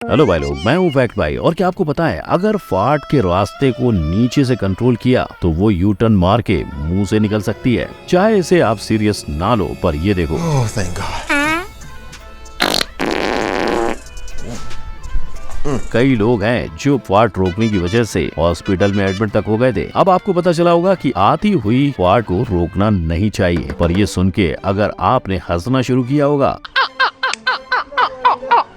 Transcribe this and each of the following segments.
Hello भाई लोग, मैं हूँ फैक्ट भाई। और क्या आपको पता है, अगर फाट के रास्ते को नीचे से कंट्रोल किया तो वो यू टर्न मार के मुंह से निकल सकती है। चाहे इसे आप सीरियस ना लो, पर ये देखो। thank God. कई लोग हैं जो फाट रोकने की वजह से हॉस्पिटल में एडमिट तक हो गए थे। अब आपको पता चला होगा कि आती हुई फाट को रोकना नहीं चाहिए, पर ये सुन के अगर आपने हंसना शुरू किया होगा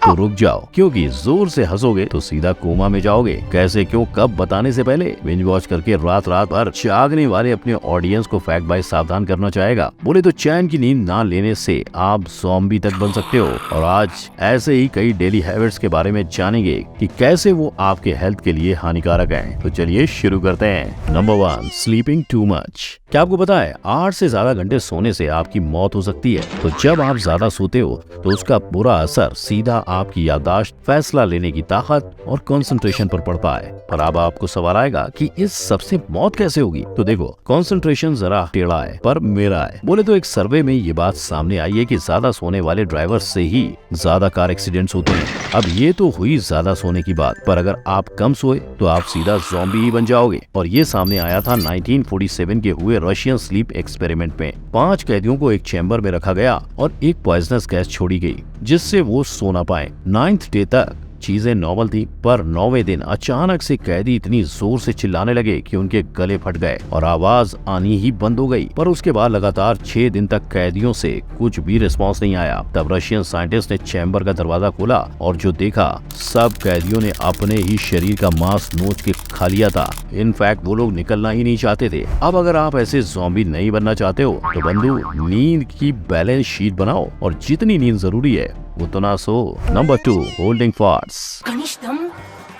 तो रुक जाओ, क्योंकि जोर से हंसोगे तो सीधा कोमा में जाओगे। कैसे, क्यों, कब बताने से पहले बिंज वॉच करके रात भर जागने वाले अपने ऑडियंस को फैक्ट भाई सावधान करना चाहेगा। बोले तो चैन की नींद ना लेने से आप ज़ॉम्बी तक बन सकते हो। और आज ऐसे ही कई डेली हैबिट्स के बारे में जानेंगे कि कैसे वो आपके हेल्थ के लिए हानिकारक है। तो चलिए शुरू करते हैं। Number 1, sleeping too much. क्या आपको पता है 8 से ज्यादा घंटे सोने से आपकी मौत हो सकती है। तो जब आप ज्यादा सोते हो तो उसका बुरा असर सीधा आपकी याददाश्त, फैसला लेने की ताकत और कंसंट्रेशन पर पड़ता है। पर अब आपको सवाल आएगा कि इस सबसे मौत कैसे होगी। तो देखो, कंसंट्रेशन जरा टेढ़ा है पर मेरा है। बोले तो एक सर्वे में ये बात सामने आई है कि ज्यादा सोने वाले ड्राइवर से ही ज्यादा कार एक्सीडेंट्स होते हैं। अब ये तो हुई ज्यादा सोने की बात, पर अगर आप कम सोए तो आप सीधा ज़ॉम्बी ही बन जाओगे। और ये सामने आया था 1947 के हुए रशियन स्लीप एक्सपेरिमेंट में। 5 कैदियों को एक चैम्बर में रखा गया और एक पॉइजनस गैस छोड़ी गई जिससे वो सो ना पाए। 9th डे तक चीजें नॉर्मल थी, पर 9वें दिन अचानक से कैदी इतनी जोर से चिल्लाने लगे कि उनके गले फट गए और आवाज आनी ही बंद हो गई। पर उसके बाद लगातार 6 दिन तक कैदियों से कुछ भी रिस्पांस नहीं आया। तब रशियन साइंटिस्ट ने चैम्बर का दरवाजा खोला और जो देखा, सब कैदियों ने अपने ही शरीर का मांस नोच के खा लिया था। इनफैक्ट वो लोग निकलना ही नहीं चाहते थे। अब अगर आप ऐसे ज़ॉम्बी नहीं बनना चाहते हो तो बंधु, नींद की बैलेंस शीट बनाओ और जितनी नींद जरूरी है उतना सो। Number 2, holding farts. कनिष्ठम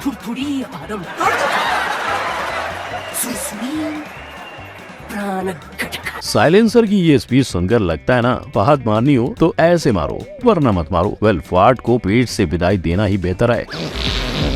फुरफुरी आरम सुसुमी प्राणघटक। साइलेंसर की ये स्पीच सुनकर लगता है ना, पहाड़ मारनी हो तो ऐसे मारो वरना मत मारो। वेल, फार्ट को पेट से विदाई देना ही बेहतर है,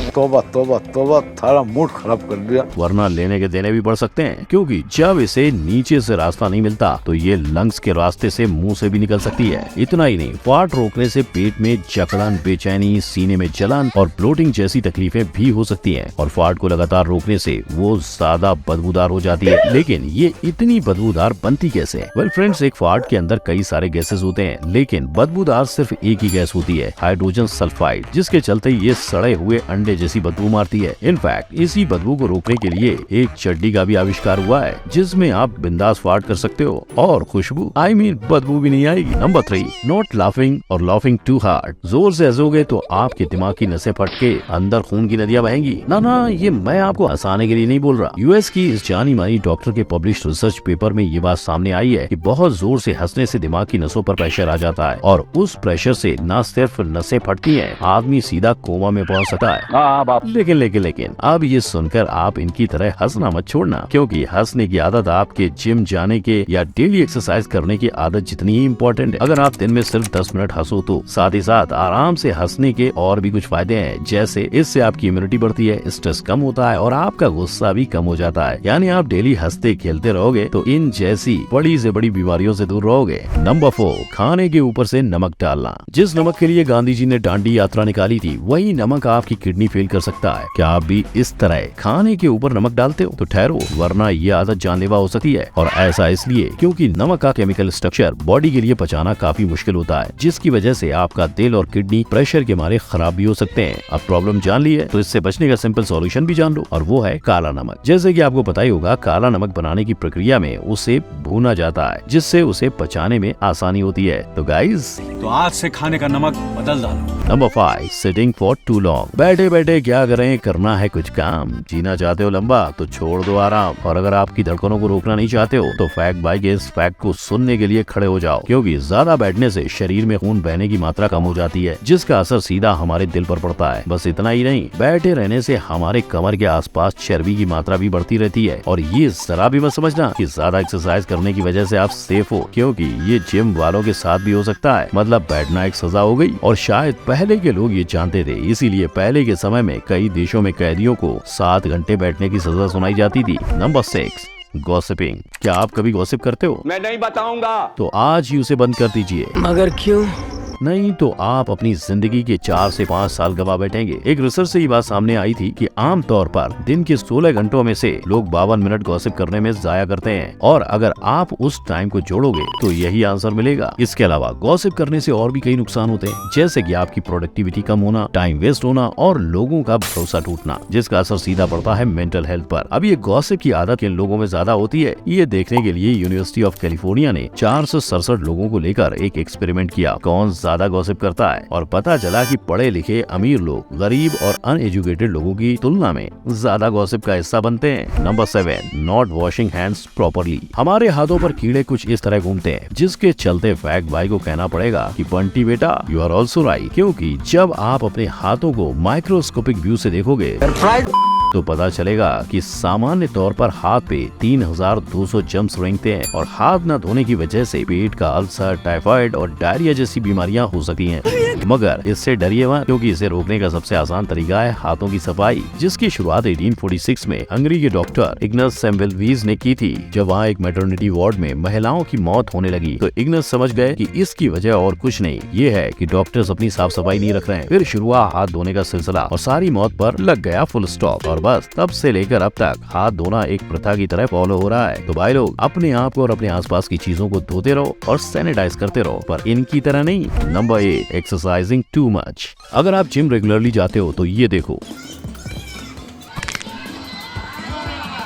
तोबा तोबा तोबा, थारा मूड खराब कर दिया। वरना लेने के देने भी बढ़ सकते हैं। क्योंकि जब इसे नीचे से रास्ता नहीं मिलता तो ये लंग्स के रास्ते से मुंह से भी निकल सकती है। इतना ही नहीं, फाट रोकने से पेट में जकड़न, बेचैनी, सीने में जलन और ब्लोटिंग जैसी तकलीफें भी हो सकती हैं। और फाट को लगातार रोकने से वो ज्यादा बदबूदार हो जाती है। लेकिन ये इतनी बदबूदार बनती कैसे? वेल फ्रेंड्स, एक फाट के अंदर कई सारे गैसेस होते हैं, लेकिन बदबूदार सिर्फ एक ही गैस होती है, हाइड्रोजन सल्फाइड, जिसके चलते ये सड़े हुए अंडे जैसी बदबू मारती है। इनफैक्ट इसी बदबू को रोकने के लिए एक चड्डी का भी आविष्कार हुआ है जिसमें आप बिंदास फार्ट कर सकते हो और खुशबू बदबू भी नहीं आएगी। नंबर 3, नॉट लाफिंग और लाफिंग टू हार्ड। जोर से हंसोगे तो आपके दिमाग की नसें फट के अंदर खून की नदियां बहेंगी। ना, ये मैं आपको हंसाने के लिए नहीं बोल रहा। यूएस की इस जानी मानी डॉक्टर के पब्लिश रिसर्च पेपर में ये बात सामने आई है कि बहुत जोर से हंसने से दिमाग की नसों पर प्रेशर आ जाता है और उस प्रेशर से न सिर्फ नसें फटती हैं, आदमी सीधा कोमा में पहुंच सकता है। लेकिन अब ये सुनकर आप इनकी तरह हंसना मत छोड़ना, क्योंकि हंसने की आदत आपके जिम जाने के या डेली एक्सरसाइज करने की आदत जितनी ही इम्पोर्टेंट है। अगर आप दिन में सिर्फ 10 मिनट हंसो तो साथ ही साथ आराम से हंसने के और भी कुछ फायदे हैं, जैसे इससे आपकी इम्यूनिटी बढ़ती है, स्ट्रेस कम होता है और आपका गुस्सा भी कम हो जाता है। यानी आप डेली हंसते खेलते रहोगे तो इन जैसी बड़ी से बड़ी बीमारियों से दूर रहोगे। नंबर 4, खाने के ऊपर से नमक डालना। जिस नमक के लिए गांधी जी ने दांडी यात्रा निकाली थी, वही नमक आपकी किडनी फेल कर सकता है। क्या आप भी इस तरह खाने के ऊपर नमक डालते हो? तो ठहरो, वरना ये आदत जानलेवा हो सकती है। और ऐसा इसलिए क्योंकि नमक का केमिकल स्ट्रक्चर बॉडी के लिए पचाना काफी मुश्किल होता है, जिसकी वजह से आपका दिल और किडनी प्रेशर के मारे खराब भी हो सकते हैं। अब प्रॉब्लम जान ली है तो इससे बचने का सिंपल सॉल्यूशन भी जान लो, और वो है काला नमक। जैसे कि आपको पता ही होगा, काला नमक बनाने की प्रक्रिया में उसे भूना जाता है, जिससे उसे पचाने में आसानी होती है। तो गाइस, तो आज से खाने का नमक बदल डालो। Number 5, sitting for too long. बैठे बैठे क्या करें, करना है कुछ काम। जीना चाहते हो लंबा तो छोड़ दो आराम। और अगर आपकी धड़कनों को रोकना नहीं चाहते हो तो फैक्ट भाई के इस फैक्ट को सुनने के लिए खड़े हो जाओ, क्योंकि ज्यादा बैठने से शरीर में खून बहने की मात्रा कम हो जाती है, जिसका असर सीधा हमारे दिल पर पड़ता है। बस इतना ही नहीं, बैठे रहने से हमारे कमर के आसपास चर्बी की मात्रा भी बढ़ती रहती है। और ये जरा भी मत समझना कि ज्यादा एक्सरसाइज करने की वजह से आप सेफ हो, क्योंकि ये जिम वालों के साथ भी हो सकता है। मतलब बैठना एक सजा हो गई, और शायद पहले के लोग ये जानते थे, इसीलिए पहले के समय में कई देशों में कैदियों को 7 घंटे बैठने की सजा सुनाई जाती थी। Number 6, gossiping. क्या आप कभी गॉसिप करते हो? मैं नहीं बताऊंगा। तो आज ही उसे बंद कर दीजिए। मगर क्यों? नहीं तो आप अपनी जिंदगी के 4 से 5 साल गवा बैठेंगे। एक रिसर्च से ये बात सामने आई थी कि आमतौर पर दिन के 16 घंटों में से लोग 52 मिनट गॉसिप करने में जाया करते हैं, और अगर आप उस टाइम को जोड़ोगे तो यही आंसर मिलेगा। इसके अलावा गॉसिप करने से और भी कई नुकसान होते हैं, जैसे कि आपकी प्रोडक्टिविटी कम होना, टाइम वेस्ट होना और लोगों का भरोसा टूटना, जिसका असर सीधा पड़ता है मेंटल हेल्थ पर। अब ये गॉसिप की आदत किन लोगों में ज्यादा होती है, ये देखने के लिए यूनिवर्सिटी ऑफ कैलिफोर्निया ने 467 लोगों को लेकर एक एक्सपेरिमेंट किया, कौन ज्यादा गॉसिप करता है, और पता चला कि पढ़े लिखे अमीर लोग गरीब और अनएजुकेटेड लोगों की तुलना में ज्यादा गॉसिप का हिस्सा बनते हैं। Number 7, not washing hands properly. हमारे हाथों पर कीड़े कुछ इस तरह घूमते हैं, जिसके चलते फैक्ट भाई को कहना पड़ेगा कि बंटी बेटा यू आर ऑल्सो राइट, क्योंकि जब आप अपने हाथों को माइक्रोस्कोपिक व्यू से देखोगे तो पता चलेगा कि सामान्य तौर पर हाथ पे 3200 जर्म्स रेंगते हैं, और हाथ न धोने की वजह से पेट का अल्सर, टाइफाइड और डायरिया जैसी बीमारियां हो सकती हैं। मगर इससे डरिए मत, क्योंकि इसे रोकने का सबसे आसान तरीका है हाथों की सफाई, जिसकी शुरुआत 1846 में हंगरी के डॉक्टर इग्नस सेम्वेल्वीज ने की थी। जब वहाँ एक मैटरनिटी वार्ड में महिलाओं की मौत होने लगी तो इग्नस समझ गए कि इसकी वजह और कुछ नहीं, ये है कि डॉक्टर्स अपनी साफ सफाई नहीं रख रहे हैं। फिर शुरू हुआ हाथ धोने का सिलसिला और सारी मौत पर लग गया फुल स्टॉप, और बस तब से लेकर अब तक हाथ धोना एक प्रथा की तरह फॉलो हो रहा है। तो भाई लोग अपने आप को और अपने आसपास की चीजों को धोते रहो और सैनिटाइज करते रहो, पर इनकी तरह नहीं। Number 8, exercising too much. अगर आप जिम रेगुलरली जाते हो तो ये देखो,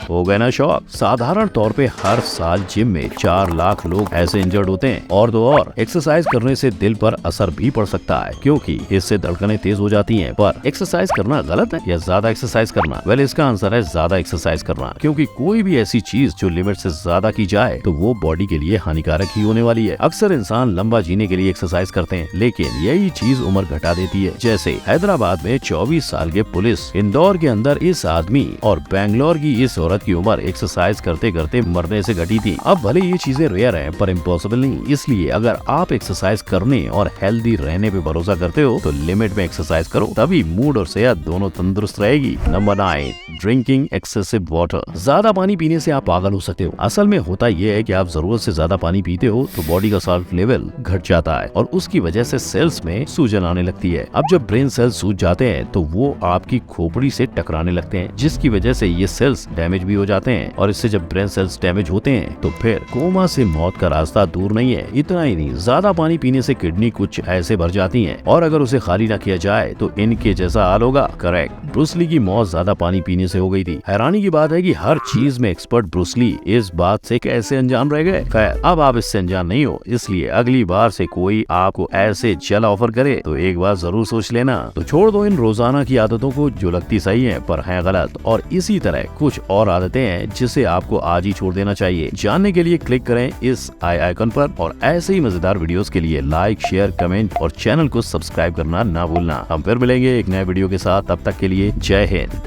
हो गए ना शौक। साधारण तौर पे हर साल जिम में 4 लाख लोग ऐसे इंजर्ड होते हैं। और तो और एक्सरसाइज करने से दिल पर असर भी पड़ सकता है, क्योंकि इससे धड़कनें तेज हो जाती हैं। पर एक्सरसाइज करना गलत है या ज्यादा एक्सरसाइज करना? वेल, इसका आंसर है ज्यादा एक्सरसाइज करना, क्योंकि कोई भी ऐसी चीज जो लिमिट से ज्यादा की जाए तो वो बॉडी के लिए हानिकारक ही होने वाली है। अक्सर इंसान लंबा जीने के लिए एक्सरसाइज करते हैं, लेकिन यही चीज उम्र घटा देती है। जैसे हैदराबाद में 24 साल के पुलिस, इंदौर के अंदर इस आदमी और बैंगलोर की इस औरत की उम्र एक्सरसाइज करते करते मरने से घटी थी। अब भले ये चीजें रेयर हैं, पर इम्पॉसिबल नहीं। इसलिए अगर आप एक्सरसाइज करने और हेल्दी रहने पे भरोसा करते हो तो लिमिट में एक्सरसाइज करो, तभी मूड और सेहत दोनों तंदुरुस्त रहेगी। Number 9, drinking excessive water. ज्यादा पानी पीने से आप पागल हो सकते हो। असल में होता यह है कि आप जरूरत से ज्यादा पानी पीते हो तो बॉडी का सॉल्ट लेवल घट जाता है, और उसकी वजह से सेल्स में सूजन आने लगती है। अब जब ब्रेन सेल्स सूज जाते हैं तो वो आपकी खोपड़ी से टकराने लगते हैं, जिसकी वजह से ये सेल्स डैमेज भी हो जाते हैं, और इससे जब ब्रेन सेल्स डैमेज होते हैं तो फिर कोमा से मौत का रास्ता दूर नहीं है। इतना ही नहीं, ज्यादा पानी पीने से किडनी कुछ ऐसे भर जाती हैं, और अगर उसे खाली न किया जाए तो इनके जैसा हाल होगा। करेक्ट, ब्रूस ली की मौत ज्यादा पानी पीने से हो गई थी। हैरानी की बात है कि हर चीज में एक्सपर्ट ब्रूस ली इस बात से कैसे अनजान रह गए। खैर, अब आप इससे अनजान नहीं हो, इसलिए अगली बार से कोई आपको ऐसे जल ऑफर करे तो एक बार जरूर सोच लेना। तो छोड़ दो इन रोजाना की आदतों को जो लगती सही है पर हैं गलत, और इसी तरह कुछ और आदतें हैं जिसे आपको आज ही छोड़ देना चाहिए। जानने के लिए क्लिक करें इस आई आइकन पर, और ऐसे ही मजेदार वीडियोस के लिए लाइक, शेयर, कमेंट और चैनल को सब्सक्राइब करना ना भूलना। हम फिर मिलेंगे एक नए वीडियो के साथ, तब तक के लिए जय हिंद।